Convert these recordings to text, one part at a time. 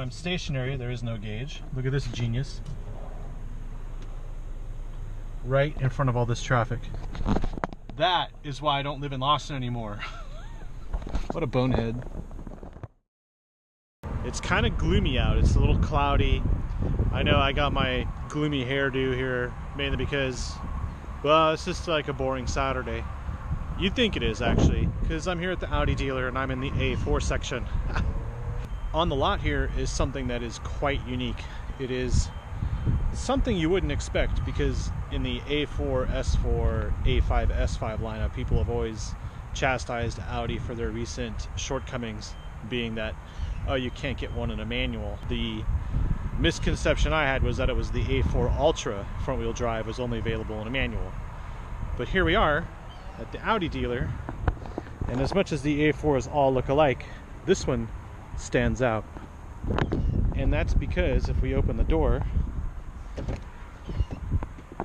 I'm stationary, there is no gauge. Look at this genius. Right in front of all this traffic. That is why I don't live in Austin anymore. What a bonehead. It's kind of gloomy out. It's a little cloudy. I know I got my gloomy hairdo here mainly because, well, it's just like a boring Saturday. You'd think it is actually, because I'm here at the Audi dealer and I'm in the A4 section. On the lot here is something that is quite unique. It is something you wouldn't expect, because in the A4, S4, A5, S5 lineup, people have always chastised Audi for their recent shortcomings, being that, oh, you can't get one in a manual. The misconception I had was that it was the A4 Ultra front-wheel drive was only available in a manual. But here we are at the Audi dealer, and as much as the A4s all look alike, this one stands out. And that's because if we open the door,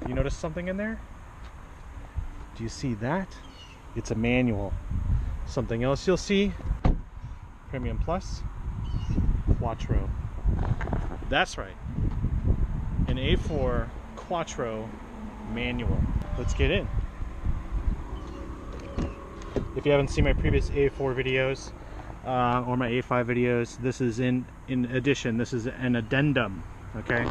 you notice something in there? Do you see that? It's a manual. Something else you'll see, Premium Plus, Quattro. That's right, an A4 Quattro manual. Let's get in. If you haven't seen my previous A4 videos or my A5 videos, this is in addition, this is an addendum, okay?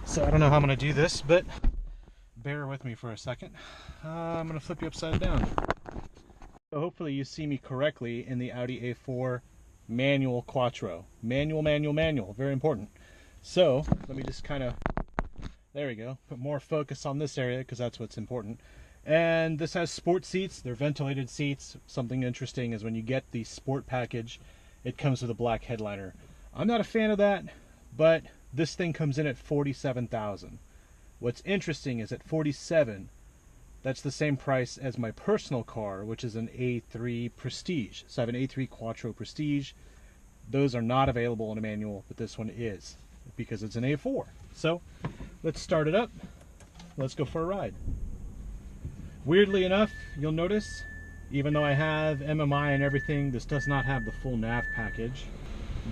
So I don't know how I'm gonna do this, but bear with me for a second. I'm gonna flip you upside down. So hopefully you see me correctly in the Audi A4 Manual Quattro. Manual, very important. So let me just kind of, there we go, put more focus on this area because that's what's important. And this has sport seats. They're ventilated seats. Something interesting is when you get the sport package, it comes with a black headliner. I'm not a fan of that, but this thing comes in at $47,000. What's interesting is at $47,000, that's the same price as my personal car, which is an A3 Prestige. So I have an A3 Quattro Prestige. Those are not available in a manual, but this one is, because it's an A4. So let's start it up. Let's go for a ride. Weirdly enough, you'll notice, even though I have MMI and everything, this does not have the full nav package.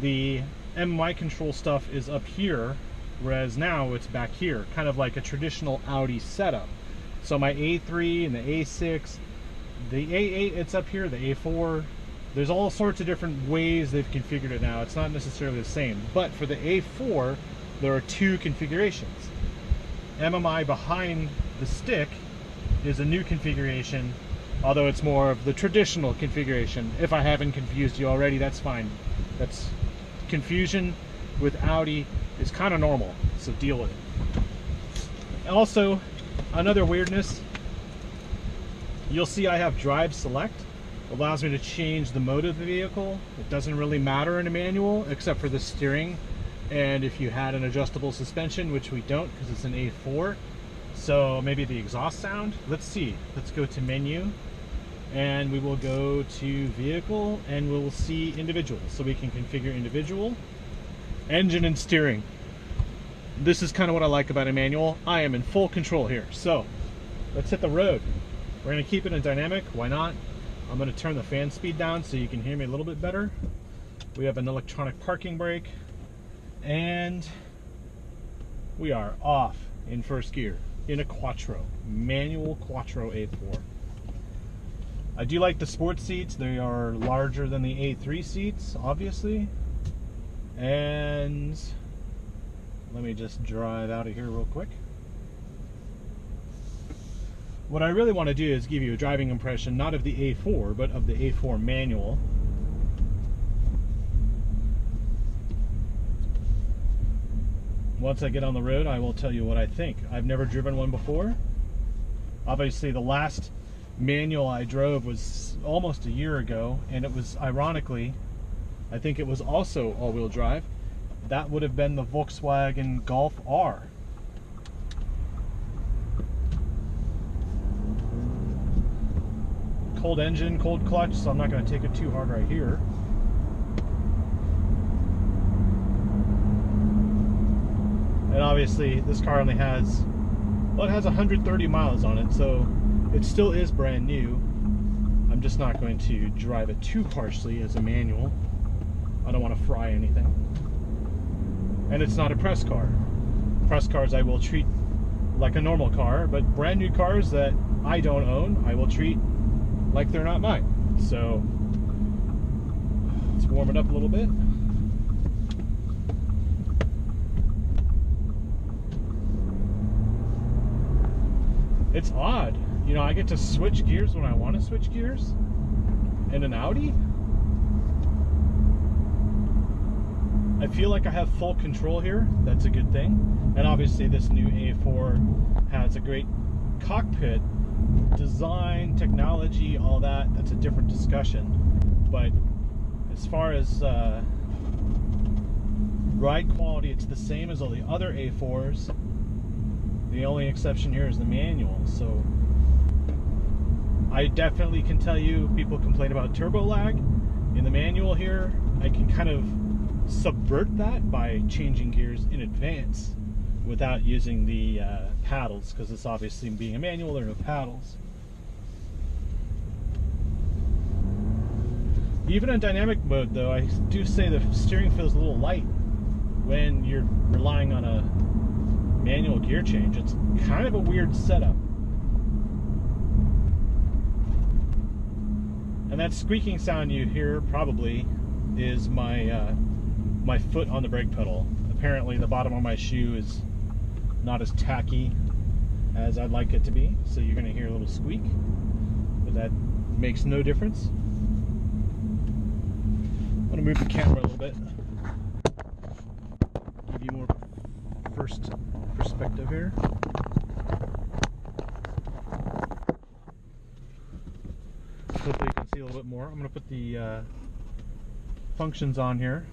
The MMI control stuff is up here, whereas now it's back here, kind of like a traditional Audi setup. So my A3 and the A6, the A8, it's up here, the A4. There's all sorts of different ways they've configured it now. It's not necessarily the same, but for the A4, there are two configurations. MMI behind the stick is a new configuration, although it's more of the traditional configuration. If I haven't confused you already, that's fine. That's confusion with Audi is kind of normal, so deal with it. Also, another weirdness, you'll see I have drive select. Allows me to change the mode of the vehicle. It doesn't really matter in a manual except for the steering, and if you had an adjustable suspension, which we don't because it's an A4. So maybe the exhaust sound. Let's see. Let's go to menu, and we will go to vehicle, and we will see individual. So we can configure individual, engine, and steering. This is kind of what I like about a manual. I am in full control here. So let's hit the road. We're going to keep it in dynamic. Why not? I'm going to turn the fan speed down so you can hear me a little bit better. We have an electronic parking brake, and we are off in first gear in a Quattro, manual Quattro A4. I do like the sports seats. They are larger than the A3 seats, obviously. And let me just drive out of here real quick. What I really want to do is give you a driving impression, not of the A4, but of the A4 manual. Once I get on the road, I will tell you what I think. I've never driven one before. Obviously, the last manual I drove was almost a year ago, and it was, ironically, I think it was also all-wheel drive. That would have been the Volkswagen Golf R. Cold engine, cold clutch, so I'm not going to take it too hard right here. And obviously this car only has, well, it has 130 miles on it, so it still is brand new. I'm just not going to drive it too harshly as a manual. I don't want to fry anything. And it's not a press car. Press cars I will treat like a normal car, but brand new cars that I don't own, I will treat like they're not mine. So let's warm it up a little bit. It's odd, you know, I get to switch gears when I want to switch gears in an Audi. I feel like I have full control here. That's a good thing. And obviously this new A4 has a great cockpit design, technology, all that. That's a different discussion. But as far as ride quality, it's the same as all the other A4s. The only exception here is the manual. So I definitely can tell you, people complain about turbo lag. In the manual here, I can kind of subvert that by changing gears in advance without using the paddles, because it's obviously, being a manual, there are no paddles. Even in dynamic mode though, I do say the steering feels a little light when you're relying on a manual gear change. It's kind of a weird setup. And that squeaking sound you hear probably is my my foot on the brake pedal. Apparently the bottom of my shoe is not as tacky as I'd like it to be, so you're going to hear a little squeak, but that makes no difference. I'm going to move the camera a little bit, give you more first perspective here. Hopefully you can see a little bit more. I'm going to put the functions on here.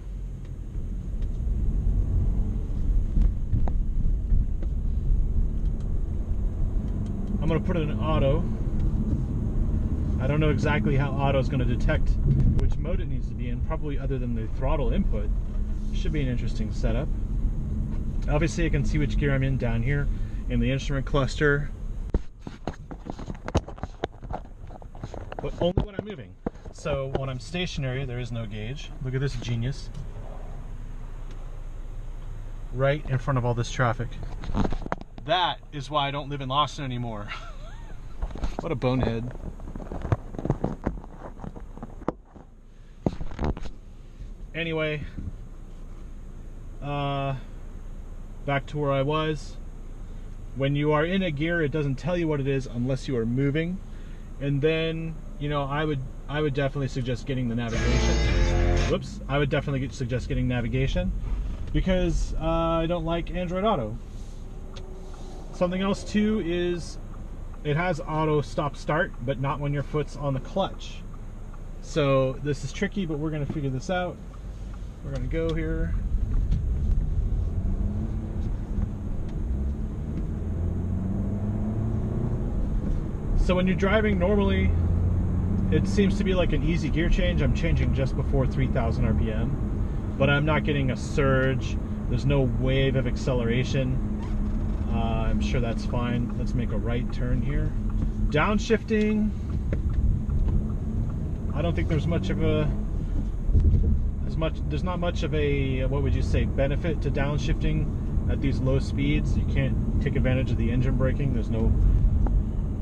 I'm going to put it in auto. I don't know exactly how auto is going to detect which mode it needs to be in, probably other than the throttle input. Should be an interesting setup. Obviously I can see which gear I'm in down here in the instrument cluster, but only when I'm moving. So when I'm stationary, there is no gauge. Look at this genius. Right in front of all this traffic. That is why I don't live in Austin anymore. What a bonehead. Anyway, back to where I was. When you are in a gear, it doesn't tell you what it is unless you are moving. And then, you know, I would definitely suggest getting the navigation. Whoops. I would definitely suggest getting navigation because I don't like Android Auto. Something else too is it has auto stop start, but not when your foot's on the clutch. So this is tricky, but we're going to figure this out. We're going to go here. So when you're driving normally, it seems to be like an easy gear change. I'm changing just before 3,000 RPM, but I'm not getting a surge. There's no wave of acceleration. I'm sure that's fine. Let's make a right turn here. Downshifting. I don't think there's much of a there's not much of a, what would you say, benefit to downshifting at these low speeds. You can't take advantage of the engine braking. There's no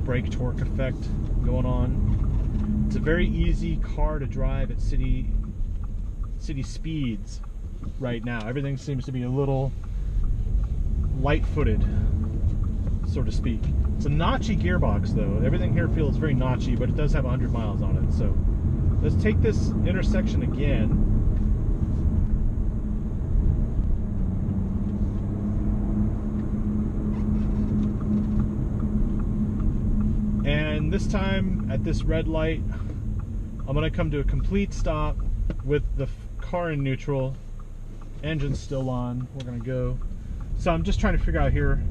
brake torque effect going on. It's a very easy car to drive at city speeds right now. Everything seems to be a little light-footed, so to speak. It's a notchy gearbox though. Everything here feels very notchy, but it does have 100 miles on it. So let's take this intersection again. And this time at this red light, I'm going to come to a complete stop with the car in neutral, engine still on. We're going to go. So I'm just trying to figure out here,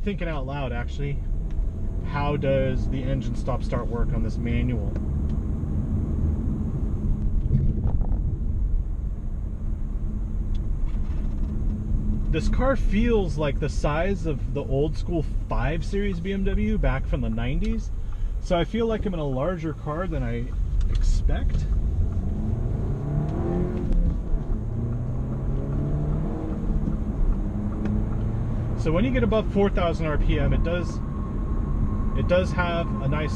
thinking out loud actually, how does the engine stop start work on this manual? This car feels like the size of the old school 5 Series BMW back from the 90s. So I feel like I'm in a larger car than I expect. So when you get above 4,000 RPM, it does have a nice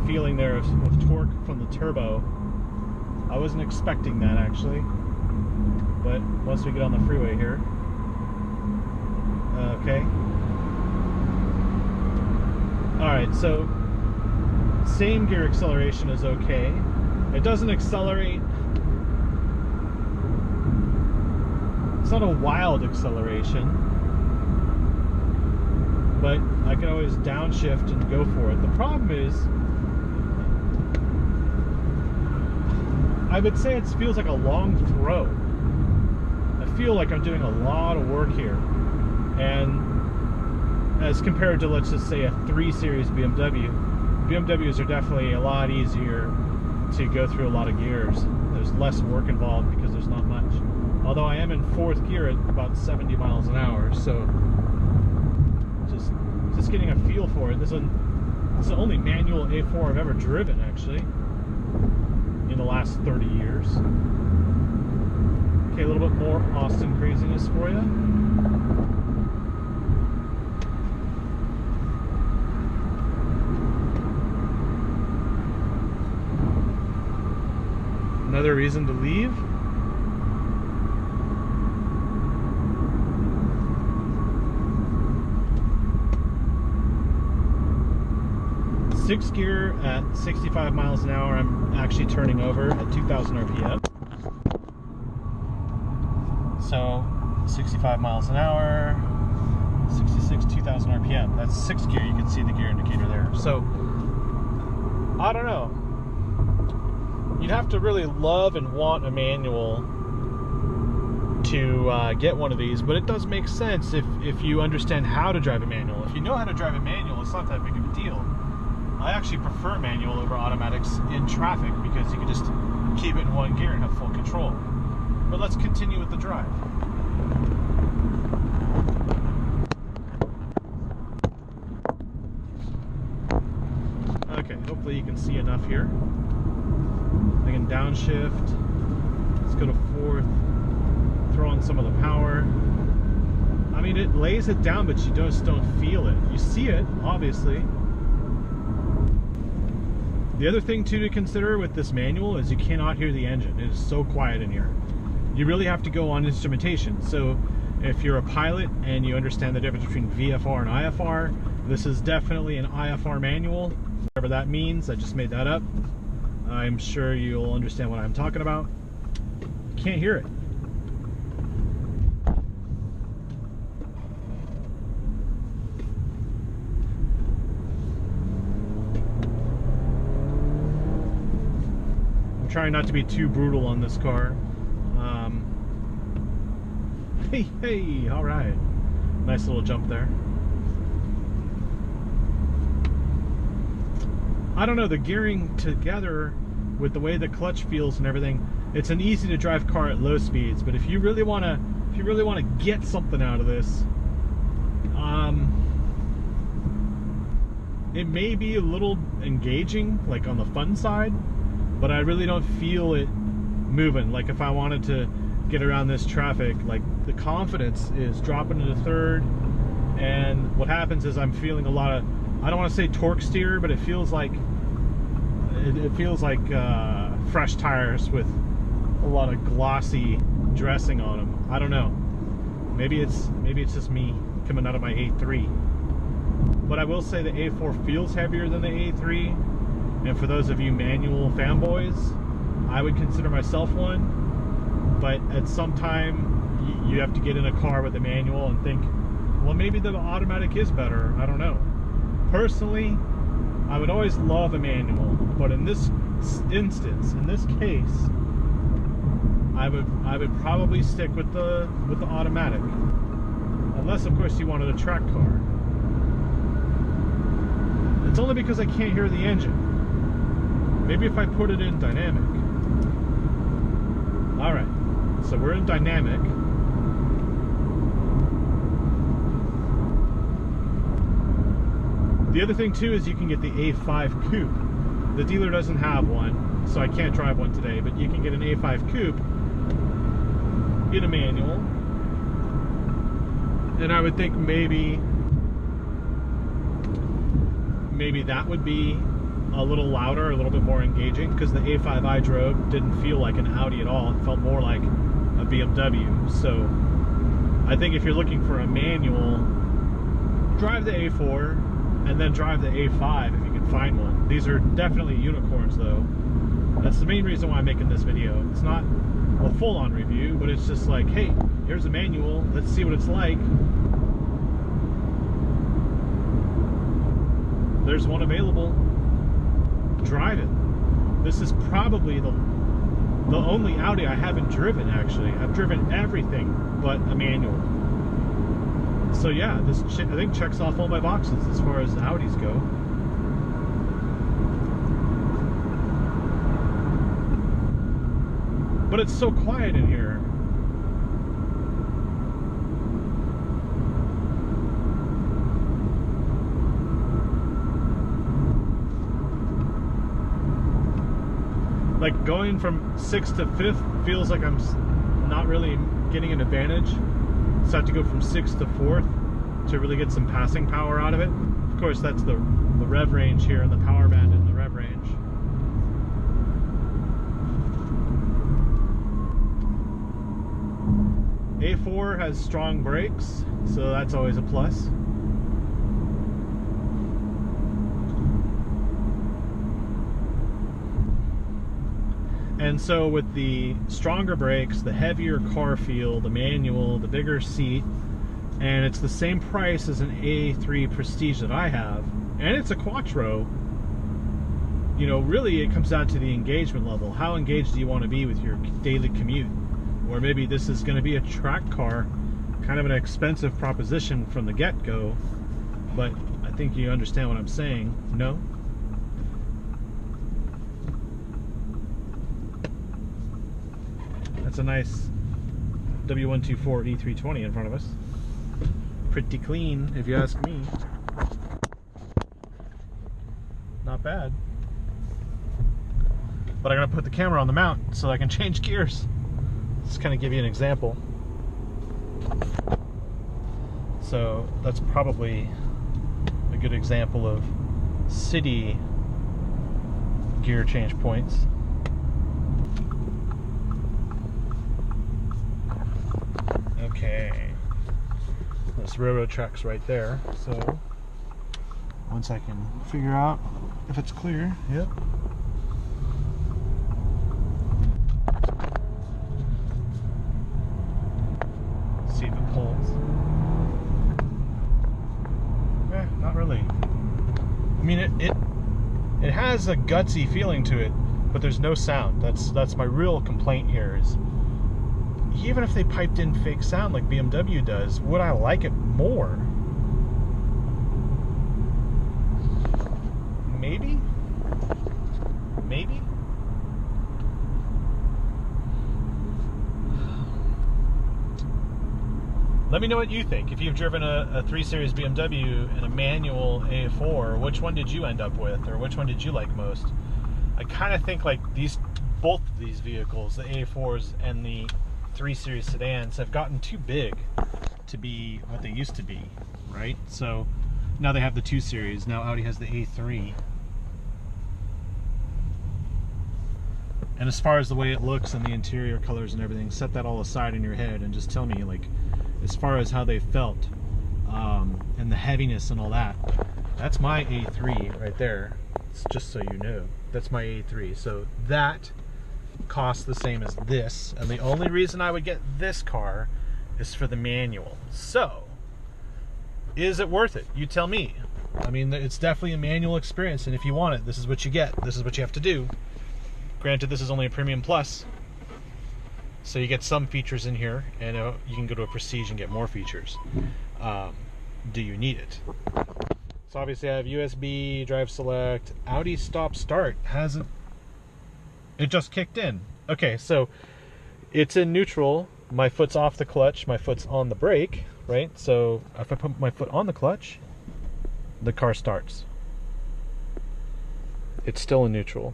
feeling there of torque from the turbo. I wasn't expecting that actually, but once we get on the freeway here, okay. All right, so same gear acceleration is okay. It doesn't accelerate. It's not a wild acceleration, but I can always downshift and go for it. The problem is, I would say it feels like a long throw. I feel like I'm doing a lot of work here, and as compared to, let's just say, a 3 Series BMW, BMWs are definitely a lot easier to go through a lot of gears. There's less work involved because there's not much. Although I am in 4th gear at about 70 miles an hour, so just getting a feel for it. This is the only manual A4 I've ever driven, actually, in the last 30 years. Okay, a little bit more Austin craziness for you. Another reason to leave. Sixth gear at 65 miles an hour, I'm actually turning over at 2,000 RPM. So 65 miles an hour, 66, 2,000 RPM. That's 6th gear. You can see the gear indicator there. So I don't know. You'd have to really love and want a manual to get one of these, but it does make sense if you understand how to drive a manual. If you know how to drive a manual, it's not that big of a deal. I actually prefer manual over automatics in traffic because you can just keep it in one gear and have full control. But let's continue with the drive. Okay, hopefully you can see enough here. I can downshift. Let's go to 4th. Throw on some of the power. I mean, it lays it down, but you just don't feel it. You see it, obviously. The other thing too to consider with this manual is you cannot hear the engine. It is so quiet in here. You really have to go on instrumentation. So if you're a pilot and you understand the difference between VFR and IFR, this is definitely an IFR manual, whatever that means. I just made that up. I'm sure you'll understand what I'm talking about. You can't hear it. I'm trying not to be too brutal on this car. Hey, all right. Nice little jump there. I don't know, the gearing together with the way the clutch feels and everything, it's an easy to drive car at low speeds, but if you really want to get something out of this, it may be a little engaging, like on the fun side, but I really don't feel it moving. Like if I wanted to get around this traffic, like the confidence is dropping into 3rd, and what happens is I'm feeling a lot of, I don't want to say torque steer, but it feels like fresh tires with a lot of glossy dressing on them. I don't know. Maybe it's just me coming out of my A3. But I will say the A4 feels heavier than the A3, and for those of you manual fanboys, I would consider myself one. But at some time, you have to get in a car with a manual and think, well, maybe the automatic is better. I don't know. Personally, I would always love a manual, but in this instance, in this case, I would probably stick with the automatic, unless of course you wanted a track car. It's only because I can't hear the engine. Maybe if I put it in dynamic. All right, so we're in dynamic. The other thing too is you can get the A5 Coupe. The dealer doesn't have one, so I can't drive one today, but you can get an A5 Coupe in a manual. And I would think maybe that would be a little louder, a little bit more engaging, because the A5 I drove didn't feel like an Audi at all. It felt more like a BMW. So I think if you're looking for a manual, drive the A4 and then drive the A5 if you can find one. These are definitely unicorns though. That's the main reason why I'm making this video. It's not a full-on review, but it's just like, hey, here's a manual, let's see what it's like. There's one available. Drive it. This is probably the only Audi I haven't driven, actually. I've driven everything but a manual. So yeah, this I think checks off all my boxes as far as Audis go. But it's so quiet in here. Like going from 6th to 5th feels like I'm not really getting an advantage. So I have to go from 6th to 4th to really get some passing power out of it. Of course, that's the rev range here and the power band in the rev range. A4 has strong brakes, so that's always a plus. And so with the stronger brakes, the heavier car feel, the manual, the bigger seat, and it's the same price as an A3 Prestige that I have, and it's a quattro, you know, really it comes down to the engagement level. How engaged do you want to be with your daily commute? Or maybe this is going to be a track car, kind of an expensive proposition from the get-go, but I think you understand what I'm saying, no? That's a nice W124 E320 in front of us. Pretty clean, if you ask me. Not bad. But I'm going to put the camera on the mount so I can change gears. Just kind of give you an example. So that's probably a good example of city gear change points. Okay, this railroad track's right there, so once I can figure out if it's clear, yep. See if it pulls. Not really. I mean, it has a gutsy feeling to it, but there's no sound. That's my real complaint here is, even if they piped in fake sound like BMW does, would I like it more? Maybe? Maybe? Let me know what you think. If you've driven a 3 Series BMW and a manual A4, which one did you end up with? Or which one did you like most? I kind of think like both of these vehicles, the A4s and the 3 Series sedans, have gotten too big to be what they used to be, right? So now they have the 2 Series, now Audi has the A3. And as far as the way it looks and the interior colors and everything, set that all aside in your head and just tell me, like, as far as how they felt and the heaviness and all that, that's my A3 right there. It's just so you know, that's my A3. So that costs the same as this, and the only reason I would get this car is for the manual. So is it worth it? You tell me. I mean, it's definitely a manual experience, and if you want it, this is what you get. This is what you have to do. Granted, this is only a Premium Plus, so you get some features in here, and you can go to a Prestige and get more features. Do you need it? So obviously I have USB, drive select, Audi stop start hasn't, it just kicked in. Okay, so it's in neutral, my foot's off the clutch, my foot's on the brake, right? So if I put my foot on the clutch, the car starts. It's still in neutral.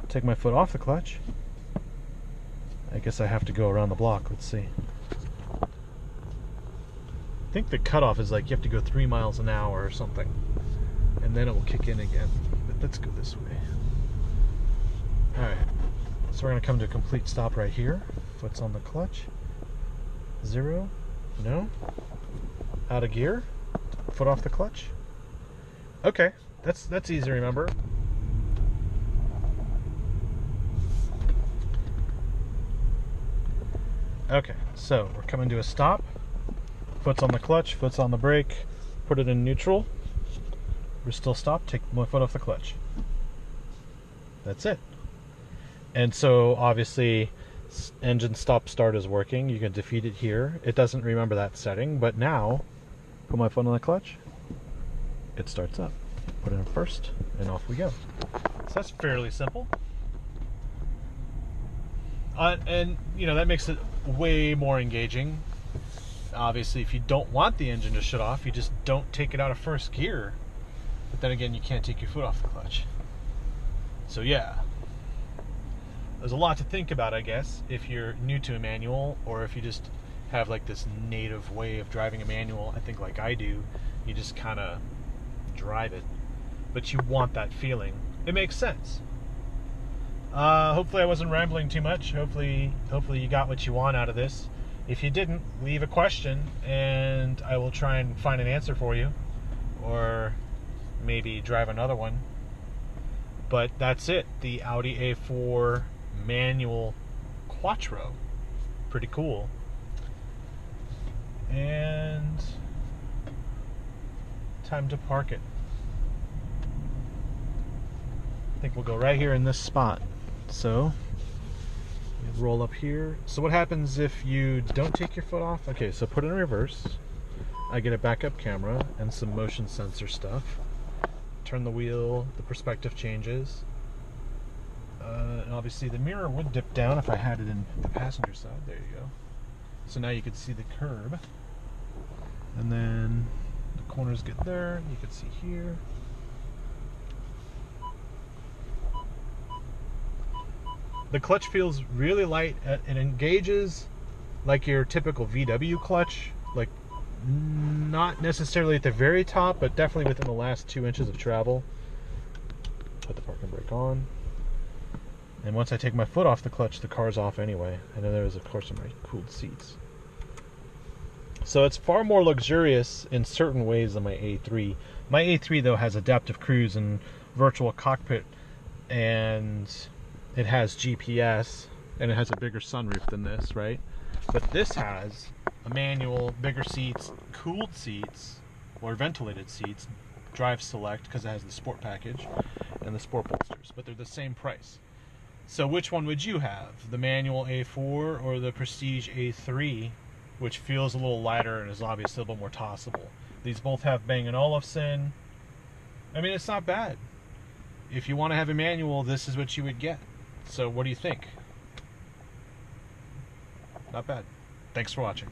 Take my foot off the clutch. I guess I have to go around the block. Let's see. I think the cutoff is like you have to go 3 miles an hour or something, and then it will kick in again. But let's go this way. Alright, so we're going to come to a complete stop right here. Foot's on the clutch. 0, no. Out of gear, foot off the clutch. Okay, that's easy to remember. Okay, so we're coming to a stop. Foot's on the clutch, foot's on the brake. Put it in neutral. We're still stopped. Take my foot off the clutch. That's it. And so obviously engine stop start is working. You can defeat it here. It doesn't remember that setting, but now put my foot on the clutch. It starts up. Put it in first, and off we go. So that's fairly simple. And you know, that makes it way more engaging. Obviously, if you don't want the engine to shut off, you just don't take it out of first gear. But then again, you can't take your foot off the clutch. So yeah, there's a lot to think about, I guess, if you're new to a manual, or if you just have like this native way of driving a manual. I think like I do, you just kind of drive it, but you want that feeling. It makes sense. Hopefully I wasn't rambling too much. Hopefully you got what you want out of this. If you didn't, leave a question and I will try and find an answer for you, or maybe drive another one. But that's it, the Audi A4 Manual Quattro. Pretty cool. And time to park it. I think we'll go right here in this spot. So we roll up here. So what happens if you don't take your foot off? Okay, so put it in reverse. I get a backup camera and some motion sensor stuff. Turn the wheel, the perspective changes. And obviously the mirror would dip down if I had it in the passenger side. There you go. So now you can see the curb. And then the corners get there. You can see here. The clutch feels really light. It engages like your typical VW clutch, like not necessarily at the very top, but definitely within the last 2 inches of travel. Put the parking brake on. And once I take my foot off the clutch, the car's off anyway. And then there's, of course, my cooled seats. So it's far more luxurious in certain ways than my A3. My A3, though, has adaptive cruise and virtual cockpit, and it has GPS, and it has a bigger sunroof than this, right? But this has a manual, bigger seats, cooled seats, or ventilated seats, drive select, because it has the sport package, and the sport bolsters, but they're the same price. So which one would you have? The manual A4 or the Prestige A3, which feels a little lighter and is obviously a little more tossable? These both have Bang & Olufsen. I mean, it's not bad. If you want to have a manual, this is what you would get. So what do you think? Not bad. Thanks for watching.